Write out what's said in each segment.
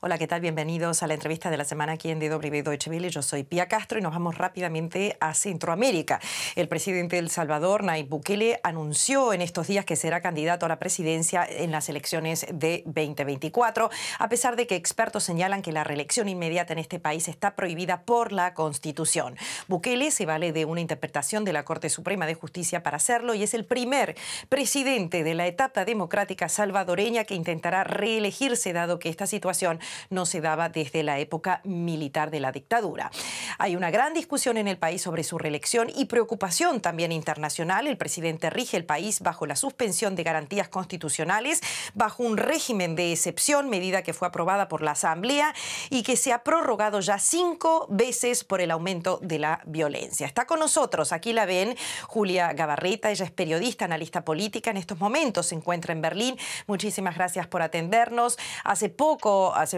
Hola, ¿qué tal? Bienvenidos a la entrevista de la semana aquí en DW Deutsche Welle. Yo soy Pía Castro y nos vamos rápidamente a Centroamérica. El presidente de El Salvador, Nayib Bukele, anunció en estos días que será candidato a la presidencia en las elecciones de 2024, a pesar de que expertos señalan que la reelección inmediata en este país está prohibida por la Constitución. Bukele se vale de una interpretación de la Corte Suprema de Justicia para hacerlo y es el primer presidente de la etapa democrática salvadoreña que intentará reelegirse, dado que esta situación no se daba desde la época militar de la dictadura. Hay una gran discusión en el país sobre su reelección y preocupación también internacional. El presidente rige el país bajo la suspensión de garantías constitucionales, bajo un régimen de excepción, medida que fue aprobada por la Asamblea y que se ha prorrogado ya 5 veces por el aumento de la violencia. Está con nosotros, aquí la ven, Julia Gabarreta. Ella es periodista, analista política. En estos momentos se encuentra en Berlín. Muchísimas gracias por atendernos. Hace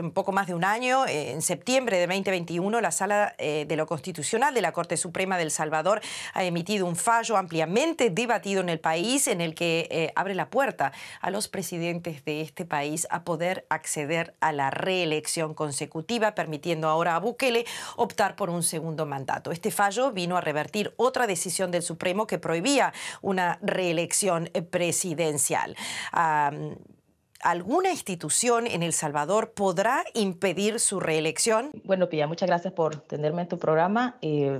un poco más de un año, en septiembre de 2021, la Sala de lo Constitucional de la Corte Suprema de El Salvador ha emitido un fallo ampliamente debatido en el país en el que abre la puerta a los presidentes de este país a poder acceder a la reelección consecutiva, permitiendo ahora a Bukele optar por un segundo mandato. Este fallo vino a revertir otra decisión del Supremo que prohibía una reelección presidencial. ¿Alguna institución en El Salvador podrá impedir su reelección? Bueno, Pia, muchas gracias por tenerme en tu programa.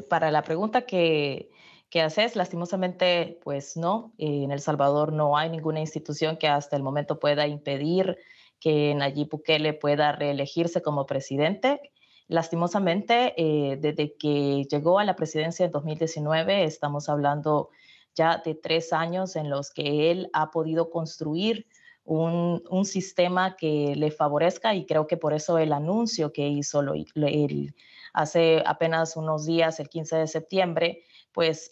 Para la pregunta que haces, lastimosamente, pues no. En El Salvador no hay ninguna institución que hasta el momento pueda impedir que Nayib Bukele pueda reelegirse como presidente. Lastimosamente, desde que llegó a la presidencia en 2019, estamos hablando ya de 3 años en los que él ha podido construir un sistema que le favorezca, y creo que por eso el anuncio que hizo hace apenas unos días, el 15 de septiembre, pues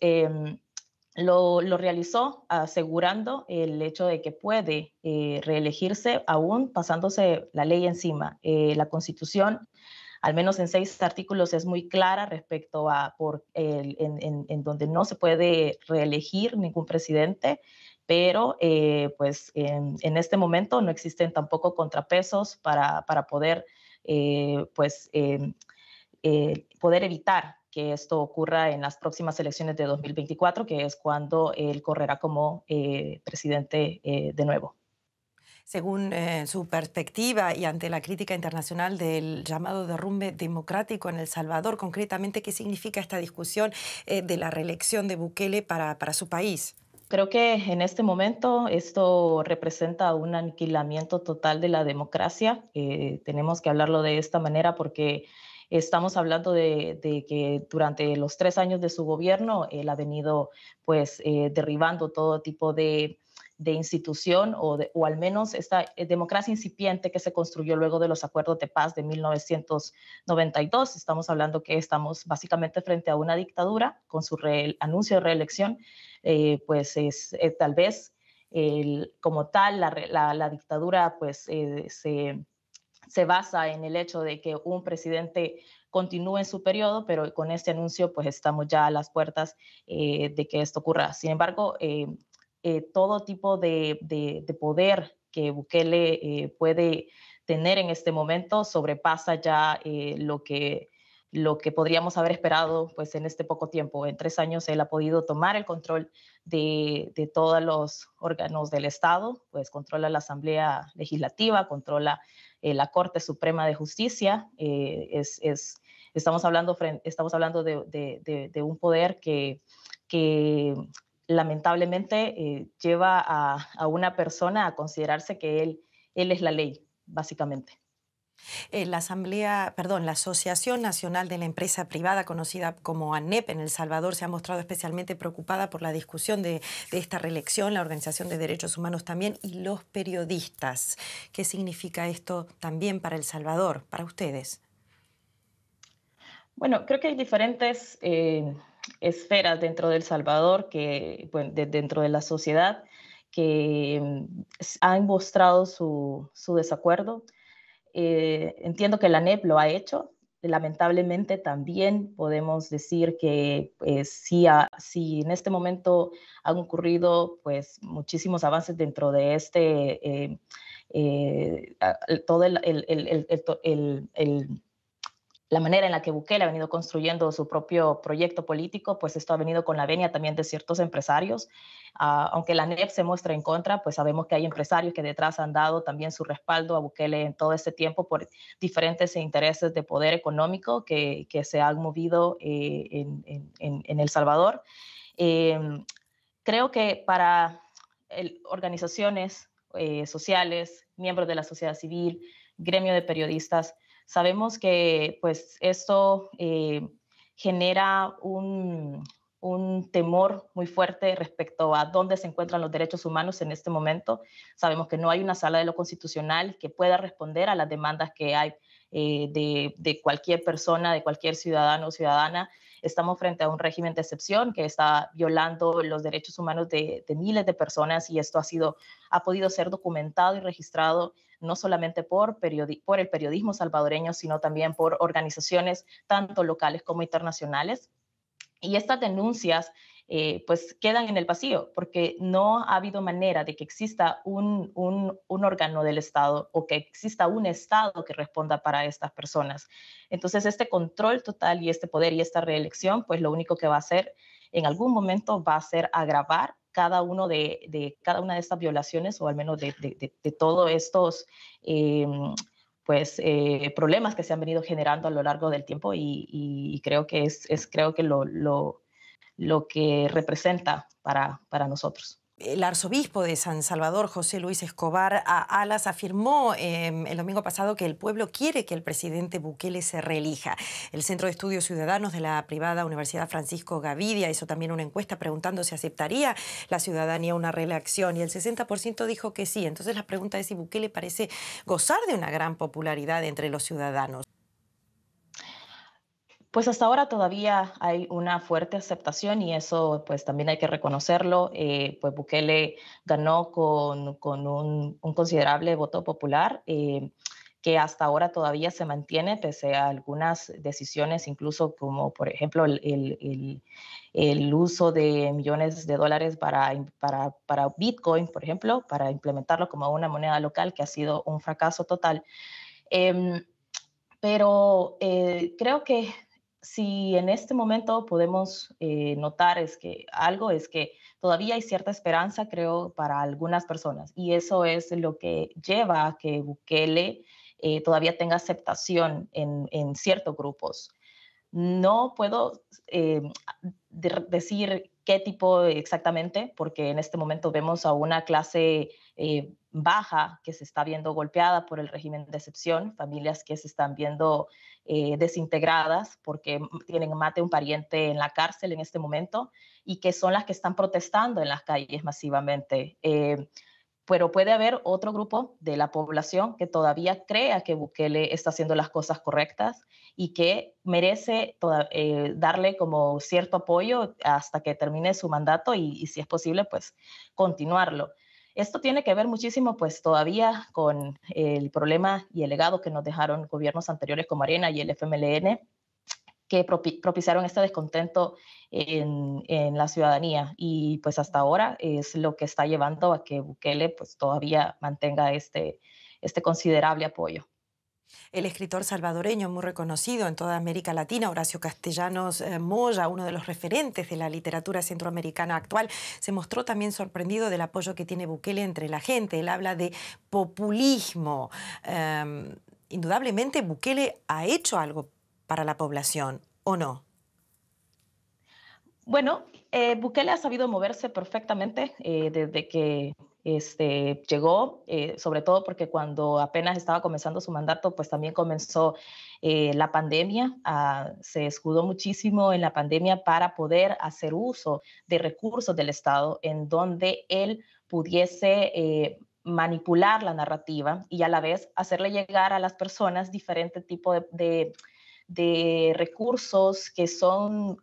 lo realizó asegurando el hecho de que puede reelegirse aún pasándose la ley encima. La Constitución, al menos en 6 artículos, es muy clara respecto a en donde no se puede reelegir ningún presidente, pero pues en este momento no existen tampoco contrapesos para poder, pues, poder evitar que esto ocurra en las próximas elecciones de 2024, que es cuando él correrá como presidente de nuevo. Según su perspectiva y ante la crítica internacional del llamado derrumbe democrático en El Salvador, concretamente, ¿qué significa esta discusión de la reelección de Bukele para su país? Creo que en este momento esto representa un aniquilamiento total de la democracia. Tenemos que hablarlo de esta manera porque estamos hablando de que durante los 3 años de su gobierno él ha venido, pues, derribando todo tipo de institución o al menos esta democracia incipiente que se construyó luego de los acuerdos de paz de 1992. Estamos hablando que estamos básicamente frente a una dictadura con su anuncio de reelección. Pues es tal vez como tal la dictadura, pues se basa en el hecho de que un presidente continúe en su periodo, pero con este anuncio pues estamos ya a las puertas de que esto ocurra. Sin embargo, todo tipo de poder que Bukele puede tener en este momento sobrepasa ya lo que podríamos haber esperado, pues, en este poco tiempo. En 3 años él ha podido tomar el control de todos los órganos del Estado, pues controla la Asamblea Legislativa, controla la Corte Suprema de Justicia. Estamos hablando de un poder que lamentablemente lleva a una persona a considerarse que él es la ley, básicamente. La Asociación Nacional de la Empresa Privada, conocida como ANEP en El Salvador, se ha mostrado especialmente preocupada por la discusión de esta reelección, la Organización de Derechos Humanos también, y los periodistas. ¿Qué significa esto también para El Salvador, para ustedes? Bueno, creo que hay diferentes esferas dentro de El Salvador, bueno, dentro de la sociedad, que han mostrado su desacuerdo. Entiendo que la ANEP lo ha hecho. lamentablemente también podemos decir que si en este momento han ocurrido pues muchísimos avances dentro de todo la manera en la que Bukele ha venido construyendo su propio proyecto político, pues esto ha venido con la venia también de ciertos empresarios. Aunque la NEP se muestra en contra, pues sabemos que hay empresarios que detrás han dado también su respaldo a Bukele en todo este tiempo por diferentes intereses de poder económico que se han movido en El Salvador. Eh, Creo que para organizaciones sociales, miembros de la sociedad civil, gremio de periodistas, sabemos que pues esto genera un temor muy fuerte respecto a dónde se encuentran los derechos humanos en este momento. Sabemos que no hay una sala de lo constitucional que pueda responder a las demandas que hay de cualquier persona, de cualquier ciudadano o ciudadana. Estamos frente a un régimen de excepción que está violando los derechos humanos de miles de personas y esto ha podido ser documentado y registrado no solamente por el periodismo salvadoreño, sino también por organizaciones tanto locales como internacionales. Y estas denuncias pues quedan en el vacío porque no ha habido manera de que exista un órgano del Estado o que exista un Estado que responda para estas personas. Entonces este control total y este poder y esta reelección pues lo único que va a hacer en algún momento va a ser agravar cada una de estas violaciones o al menos de todos estos problemas que se han venido generando a lo largo del tiempo y creo que creo que lo que representa para nosotros. El arzobispo de San Salvador, José Luis Escobar Alas, afirmó el domingo pasado que el pueblo quiere que el presidente Bukele se reelija. El Centro de Estudios Ciudadanos de la privada Universidad Francisco Gavidia hizo también una encuesta preguntando si aceptaría la ciudadanía una reelección y el 60% dijo que sí. Entonces la pregunta es si Bukele parece gozar de una gran popularidad entre los ciudadanos. Pues hasta ahora todavía hay una fuerte aceptación y eso pues también hay que reconocerlo. Pues Bukele ganó con un considerable voto popular que hasta ahora todavía se mantiene pese a algunas decisiones, incluso como por ejemplo el uso de millones de dólares para Bitcoin, por ejemplo, para implementarlo como una moneda local que ha sido un fracaso total. Pero creo que si en este momento podemos notar es que todavía hay cierta esperanza, creo, para algunas personas. Y eso es lo que lleva a que Bukele todavía tenga aceptación en ciertos grupos. No puedo decir qué tipo exactamente, porque en este momento vemos a una clase baja que se está viendo golpeada por el régimen de excepción, familias que se están viendo desintegradas porque tienen más de un pariente en la cárcel en este momento y que son las que están protestando en las calles masivamente. Pero puede haber otro grupo de la población que todavía crea que Bukele está haciendo las cosas correctas y que merece darle como cierto apoyo hasta que termine su mandato y si es posible, pues continuarlo. Esto tiene que ver muchísimo, pues todavía con el problema y el legado que nos dejaron gobiernos anteriores como Arena y el FMLN, que propiciaron este descontento en la ciudadanía y pues hasta ahora es lo que está llevando a que Bukele pues todavía mantenga este considerable apoyo. El escritor salvadoreño muy reconocido en toda América Latina, Horacio Castellanos Moya, uno de los referentes de la literatura centroamericana actual, se mostró también sorprendido del apoyo que tiene Bukele entre la gente. Él habla de populismo. Indudablemente Bukele ha hecho algo para la población, ¿o no? Bueno, Bukele ha sabido moverse perfectamente desde que llegó, sobre todo porque cuando apenas estaba comenzando su mandato, pues también comenzó la pandemia. Se escudó muchísimo en la pandemia para poder hacer uso de recursos del Estado en donde él pudiese manipular la narrativa y a la vez hacerle llegar a las personas diferente tipo de de recursos que son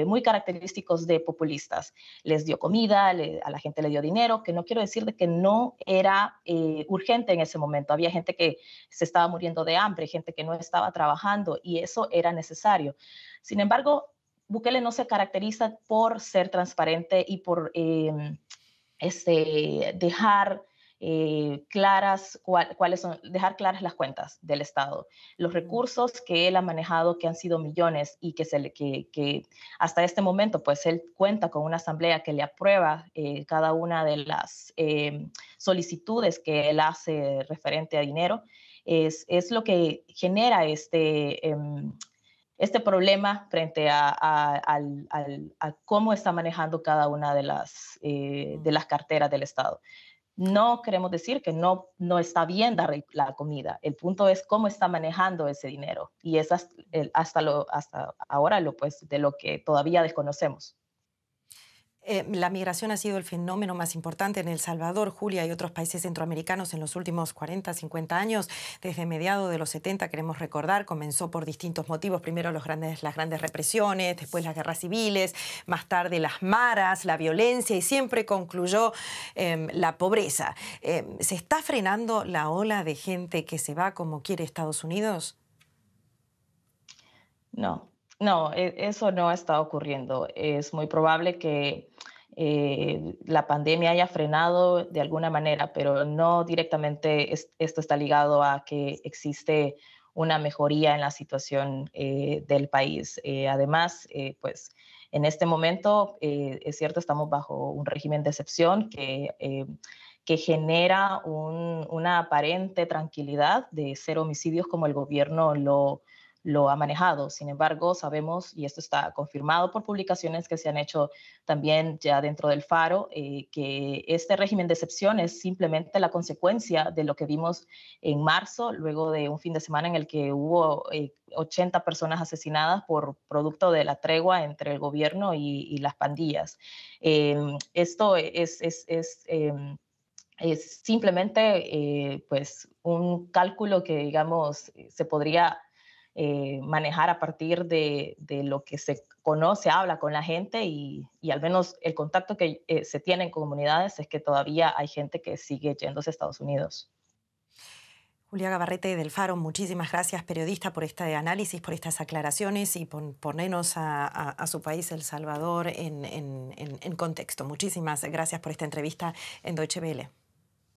muy característicos de populistas. Les dio comida, a la gente le dio dinero, que no quiero decir de que no era urgente en ese momento. Había gente que se estaba muriendo de hambre, gente que no estaba trabajando y eso era necesario. Sin embargo, Bukele no se caracteriza por ser transparente y por dejar dejar claras las cuentas del Estado. Los recursos que él ha manejado, que han sido millones y que hasta este momento, pues él cuenta con una asamblea que le aprueba cada una de las solicitudes que él hace referente a dinero, es lo que genera este problema frente a cómo está manejando cada una de las carteras del Estado. No queremos decir que no está bien dar la comida. El punto es cómo está manejando ese dinero. Y es hasta ahora pues, de lo que todavía desconocemos. La migración ha sido el fenómeno más importante en El Salvador, Julia, y otros países centroamericanos en los últimos 40, 50 años. Desde mediados de los 70, queremos recordar, comenzó por distintos motivos. Primero las grandes represiones, después las guerras civiles, más tarde las maras, la violencia y siempre concluyó la pobreza. ¿Se está frenando la ola de gente que se va como quiere Estados Unidos? No, no, eso no está ocurriendo. Es muy probable que la pandemia haya frenado de alguna manera, pero no directamente esto está ligado a que existe una mejoría en la situación del país. Además, pues en este momento, es cierto, estamos bajo un régimen de excepción que genera una aparente tranquilidad de cero homicidios como el gobierno lo ha manejado. Sin embargo, sabemos, y esto está confirmado por publicaciones que se han hecho también ya dentro del Faro, que este régimen de excepción es simplemente la consecuencia de lo que vimos en marzo, luego de un fin de semana en el que hubo 80 personas asesinadas por producto de la tregua entre el gobierno y las pandillas. Esto es simplemente pues un cálculo que, digamos, se podría manejar a partir de lo que se conoce, habla con la gente y al menos el contacto que se tiene en comunidades es que todavía hay gente que sigue yéndose a Estados Unidos. Julia Gabarrete del Faro, muchísimas gracias, periodista, por este análisis, por estas aclaraciones y por ponernos a su país, El Salvador, en contexto. Muchísimas gracias por esta entrevista en Deutsche Welle.